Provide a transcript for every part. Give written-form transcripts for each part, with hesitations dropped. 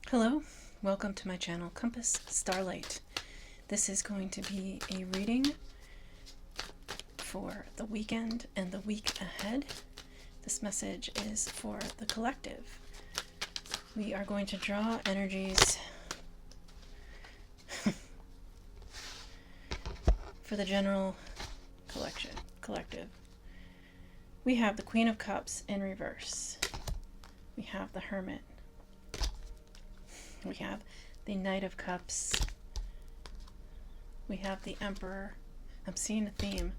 Hello, welcome to my channel, Compass Starlight. This is going to be a reading for the weekend and the week ahead. This message is for the collective. We are going to draw energies for the general collective. We have the Queen of Cups in reverse. We have the Hermit. We have the Knight of Cups. We have the Emperor. I'm seeing a theme.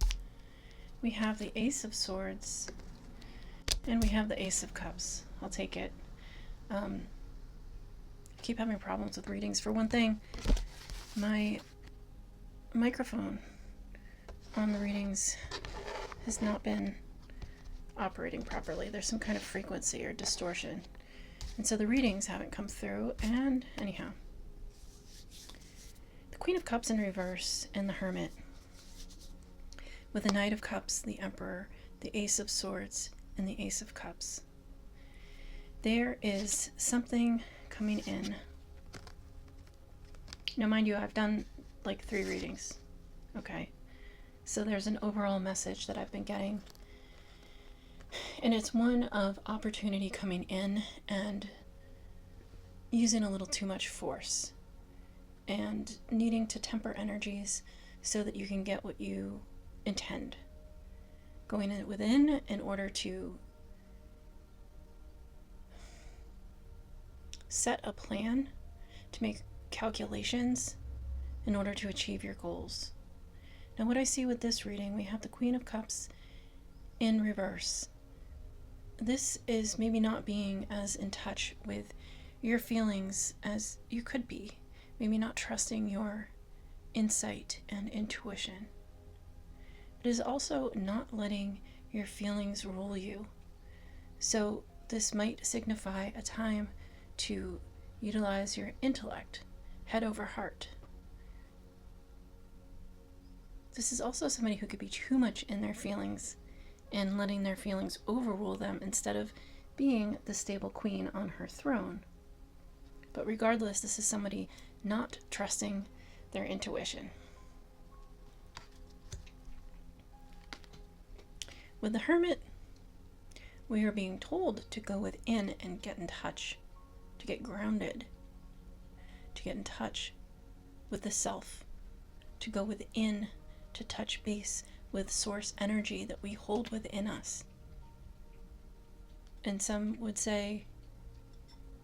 We have the Ace of Swords. And we have the Ace of Cups. I'll take it. I keep having problems with readings. For one thing, my microphone on the readings has not been operating properly. There's some kind of frequency or distortion. And so the readings haven't come through, and anyhow. The Queen of Cups in reverse and the Hermit. With the Knight of Cups, the Emperor, the Ace of Swords, and the Ace of Cups. There is something coming in. Now, mind you, I've done like 3 readings. Okay. So there's an overall message that I've been getting. And it's one of opportunity coming in and using a little too much force and needing to temper energies so that you can get what you intend. Going in within in order to set a plan, to make calculations in order to achieve your goals. Now, what I see with this reading, we have the Queen of Cups in reverse. This is maybe not being as in touch with your feelings as you could be. Maybe not trusting your insight and intuition. It is also not letting your feelings rule you. So this might signify a time to utilize your intellect, head over heart. This is also somebody who could be too much in their feelings and letting their feelings overrule them instead of being the stable queen on her throne. But regardless, this is somebody not trusting their intuition. With the Hermit, we are being told to go within and get in touch, to get grounded, to get in touch with the self, to go within, to touch base with source energy that we hold within us. And some would say,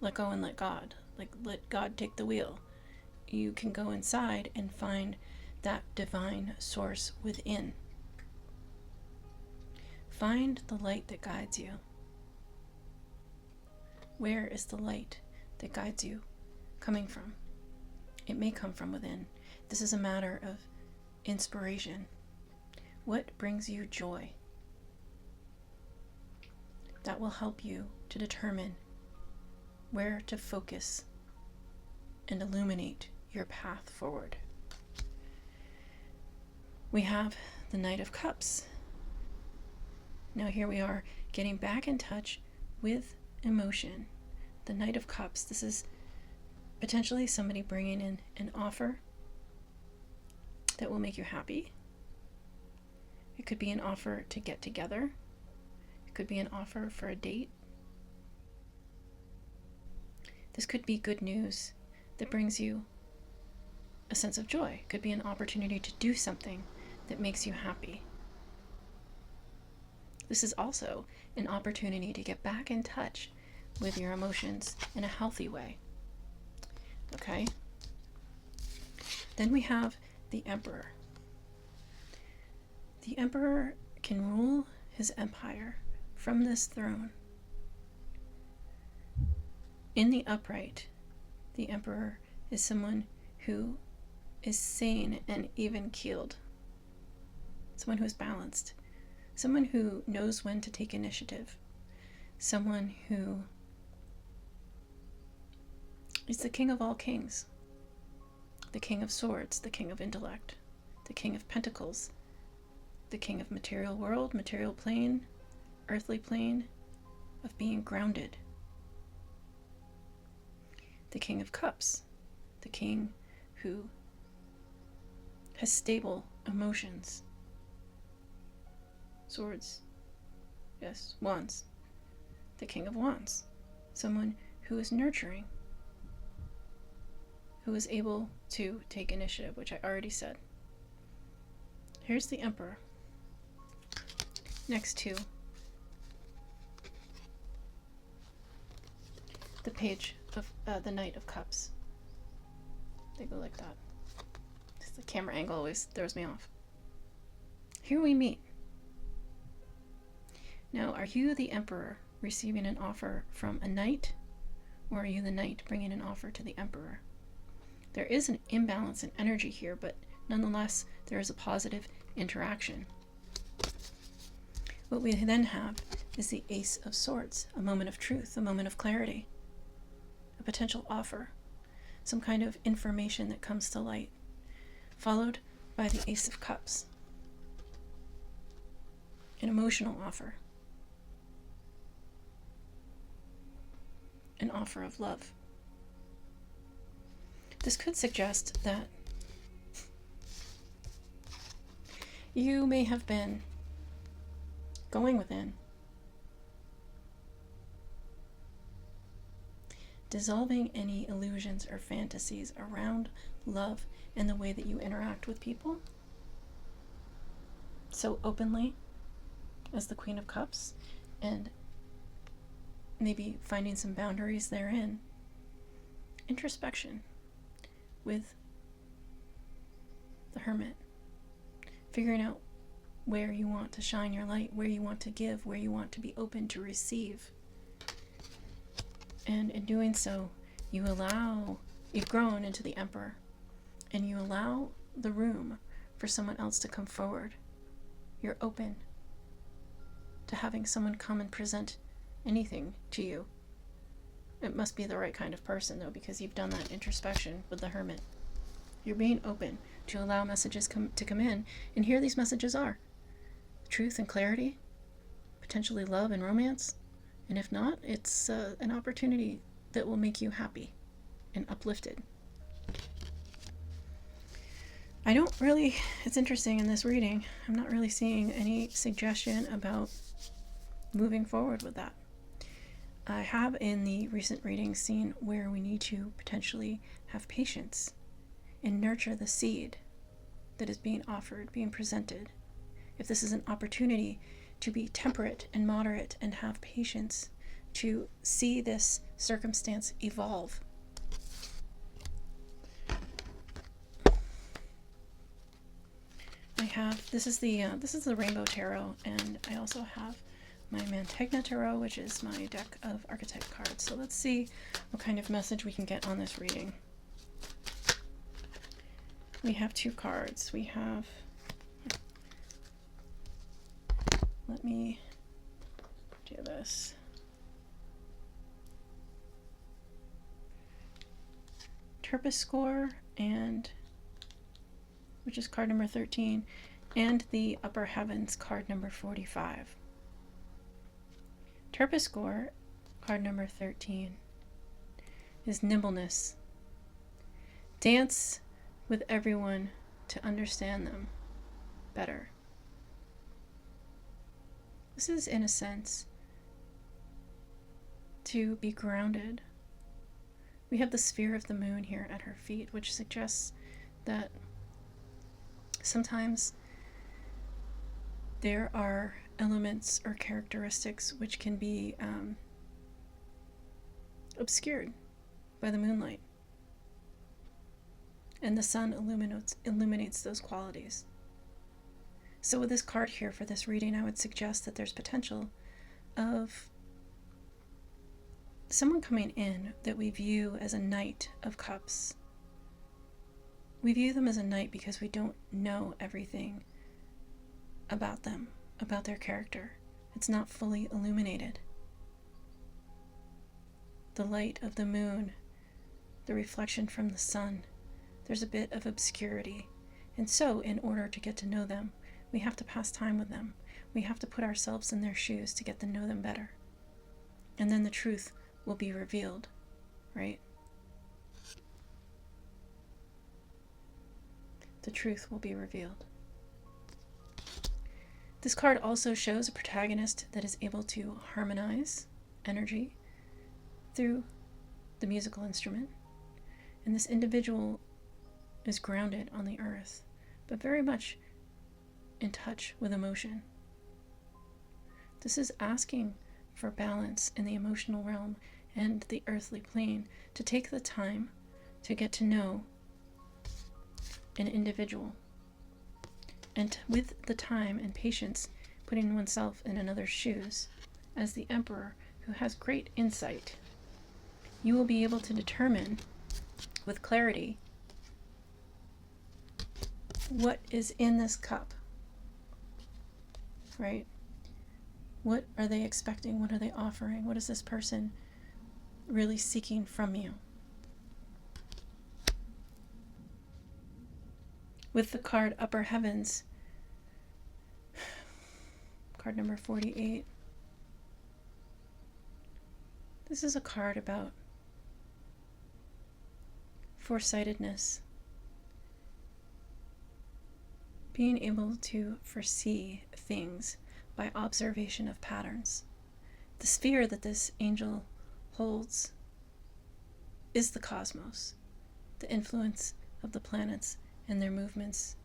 let go and let God. Like, let God take the wheel. You can go inside and find that divine source within. Find the light that guides you. Where is the light that guides you coming from? It may come from within. This is a matter of inspiration. What brings you joy? That will help you to determine where to focus and illuminate your path forward. We have the Knight of Cups. Now here we are getting back in touch with emotion. The Knight of Cups, this is potentially somebody bringing in an offer that will make you happy. It could be an offer to get together. It could be an offer for a date. This could be good news that brings you a sense of joy. It could be an opportunity to do something that makes you happy. This is also an opportunity to get back in touch with your emotions in a healthy way. Okay? Then we have the Emperor. The Emperor can rule his empire from this throne. In the upright, the Emperor is someone who is sane and even-keeled. Someone who is balanced. Someone who knows when to take initiative. Someone who is the king of all kings. The king of swords, the king of intellect, the king of pentacles, the king of material world, material plane, earthly plane, of being grounded. the King of Cups, the king who has stable emotions. Swords. Yes, wands. The King of Wands. Someone who is nurturing, who is able to take initiative, which I already said. Here's the Emperor next to the Page of the Knight of Cups. They go like that. Just the camera angle always throws me off. Here we meet. Now, are you the Emperor receiving an offer from a knight, or are you the knight bringing an offer to the Emperor? There is an imbalance in energy here, but nonetheless, there is a positive interaction. What we then have is the Ace of Swords, a moment of truth, a moment of clarity, a potential offer, some kind of information that comes to light, followed by the Ace of Cups, an emotional offer, an offer of love. This could suggest that you may have been going within, dissolving any illusions or fantasies around love and the way that you interact with people so openly as the Queen of Cups, and maybe finding some boundaries therein. Introspection with the Hermit, figuring out where you want to shine your light, where you want to give, where you want to be open to receive. And in doing so, you've grown into the Emperor, and you allow the room for someone else to come forward. You're open to having someone come and present anything to you. It must be the right kind of person, though, because you've done that introspection with the Hermit. You're being open to allow messages to come in, and here these messages are. Truth and clarity, potentially love and romance, and if not, it's an opportunity that will make you happy and uplifted. It's interesting in this reading, I'm not really seeing any suggestion about moving forward with that. I have in the recent readings seen where we need to potentially have patience and nurture the seed that is being offered, being presented. If this is an opportunity to be temperate and moderate and have patience to see this circumstance evolve. This is the Rainbow Tarot, and I also have my Mantegna Tarot, which is my deck of archetype cards. So let's see what kind of message we can get on this reading. We have two cards. Let me do this. Terpsichore, which is card number 13, and the Upper Heavens, card number 45. Terpsichore, card number 13, is nimbleness. Dance with everyone to understand them better. This is, in a sense, to be grounded. We have the sphere of the moon here at her feet, which suggests that sometimes there are elements or characteristics which can be obscured by the moonlight, and the sun illuminates those qualities. So with this card here for this reading, I would suggest that there's potential of someone coming in that we view as a Knight of Cups. We view them as a knight because we don't know everything about them, about their character. It's not fully illuminated. The light of the moon, the reflection from the sun, there's a bit of obscurity. And so, in order to get to know them, we have to pass time with them. We have to put ourselves in their shoes to get to know them better. And then the truth will be revealed, right? the truth will be revealed. This card also shows a protagonist that is able to harmonize energy through the musical instrument. And this individual is grounded on the earth, but very much in touch with emotion. This is asking for balance in the emotional realm and the earthly plane, to take the time to get to know an individual. And with the time and patience, putting oneself in another's shoes, as the Emperor who has great insight, you will be able to determine with clarity what is in this cup, right? What are they expecting? What are they offering? What is this person really seeking from you? With the card Upper Heavens, card number 48, this is a card about foresightedness, being able to foresee things by observation of patterns. The sphere that this angel holds is the cosmos, the influence of the planets and their movements,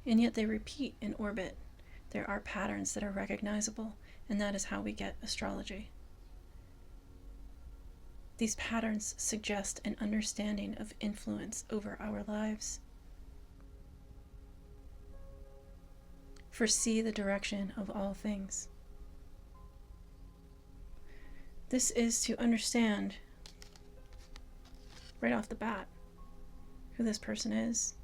and yet they repeat in orbit. There are patterns that are recognizable, and that is how we get astrology. These patterns suggest an understanding of influence over our lives. Foresee the direction of all things. This is to understand right off the bat who this person is.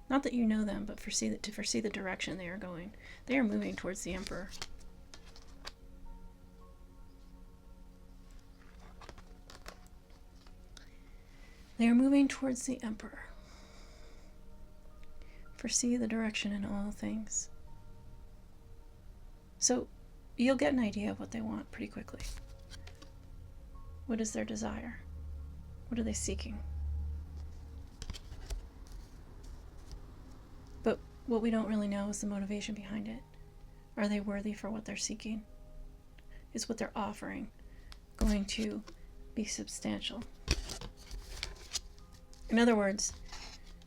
Not that you know them, but to foresee the direction they are going. They are moving towards the Emperor. They are moving towards the Emperor. Foresee the direction in all things. So you'll get an idea of what they want pretty quickly. What is their desire? What are they seeking? But what we don't really know is the motivation behind it. Are they worthy for what they're seeking? Is what they're offering going to be substantial? In other words,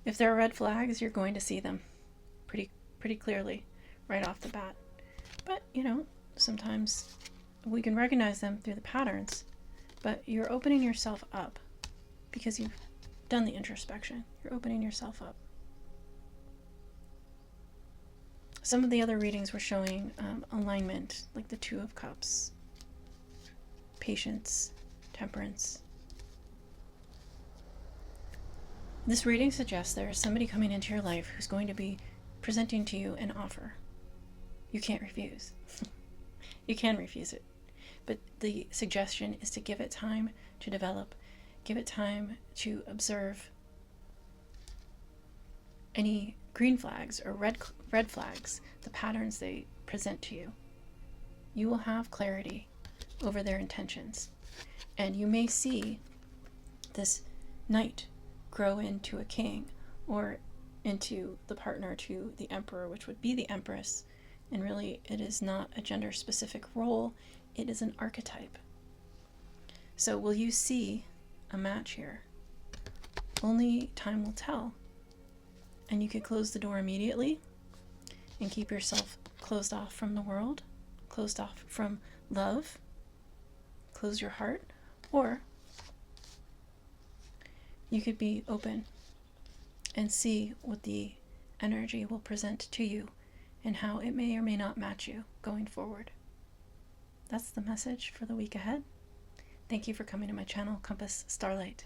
if there are red flags, you're going to see them pretty clearly right off the bat. But, sometimes we can recognize them through the patterns, but you're opening yourself up because you've done the introspection. You're opening yourself up. Some of the other readings were showing alignment, like the Two of Cups, patience, temperance. This reading suggests there is somebody coming into your life who's going to be presenting to you an offer. You can't refuse. You can refuse it. But the suggestion is to give it time to develop, give it time to observe any green flags or red flags, the patterns they present to you. You will have clarity over their intentions. And you may see this knight grow into a king or into the partner to the emperor, which would be the empress. And really, it is not a gender-specific role. It is an archetype. So will you see a match here? Only time will tell. And you could close the door immediately and keep yourself closed off from the world, closed off from love, close your heart, or you could be open and see what the energy will present to you and how it may or may not match you going forward. That's the message for the week ahead. Thank you for coming to my channel, Compass Starlight.